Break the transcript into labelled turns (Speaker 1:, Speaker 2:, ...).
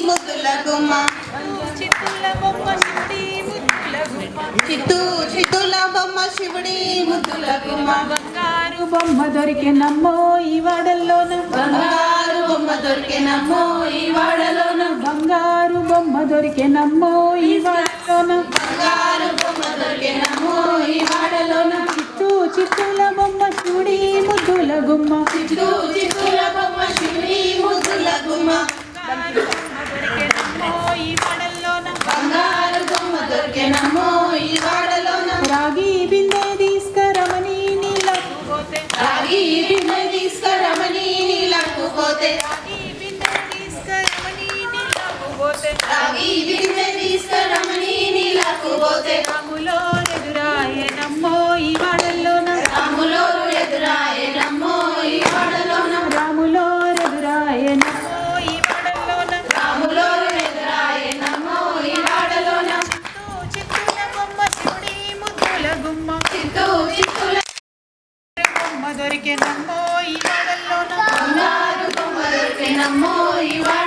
Speaker 1: ముద్దుల గుమ్మ
Speaker 2: చిత్తుల బొమ్మ శివుడి ముద్దుల గుమ్మ
Speaker 1: చిత్తుల బొమ్మ శివుడి ముద్దుల గుమ్మ
Speaker 2: బంగారు బొమ్మ దొరికెనమ్మో ఈ వాడల్లోన
Speaker 1: బంగారు బొమ్మ దొరికెనమ్మో ఈ వాడలోన
Speaker 2: బంగారు బొమ్మ దొరికెనమ్మో ఈ వాడలోన
Speaker 1: బంగారు బొమ్మ దొరికెనమ్మో ఈ వాడలోన
Speaker 2: చిత్తుల బొమ్మ శివుడి ముద్దుల గుమ్మ
Speaker 1: చిత్తుల బొమ్మ శివుడి ముద్దుల గుమ్మ బంగారు బొమ్మ దొరికెనమ్మో ఈ వాడలోన
Speaker 2: రాగి బిందె తీసుకరమని నీళ్ళకు పోతే
Speaker 1: రాగి బిందె తీసుకరమని నీళ్ళకు పోతే
Speaker 2: రాగి బిందె తీసుకరమని నీళ్ళకు పోతే
Speaker 1: రాగి బిందె తీసుకరమని నీళ్ళకు పోతే
Speaker 2: రాములో ఎదురాయనమ్మో ఈ వాడల్లోన
Speaker 1: రాములో ఎదురాయనమ్మో ఈ వాడలోన
Speaker 2: రాములో ఎదురాయనమ్మో ఈ వాడల్లోన
Speaker 1: రాములో ఎదురాయనమ్మో ఈ వాడలోన
Speaker 2: చిత్తుల బొమ్మ శివుడి ముద్దుల గుమ్మ
Speaker 1: చిత్తుల
Speaker 2: బొమ్మ దొరికెనమ్మో ఈ వాడల్లోన
Speaker 1: బంగారు బొమ్మ దొరికెనమ్మో ఈ వాడలోన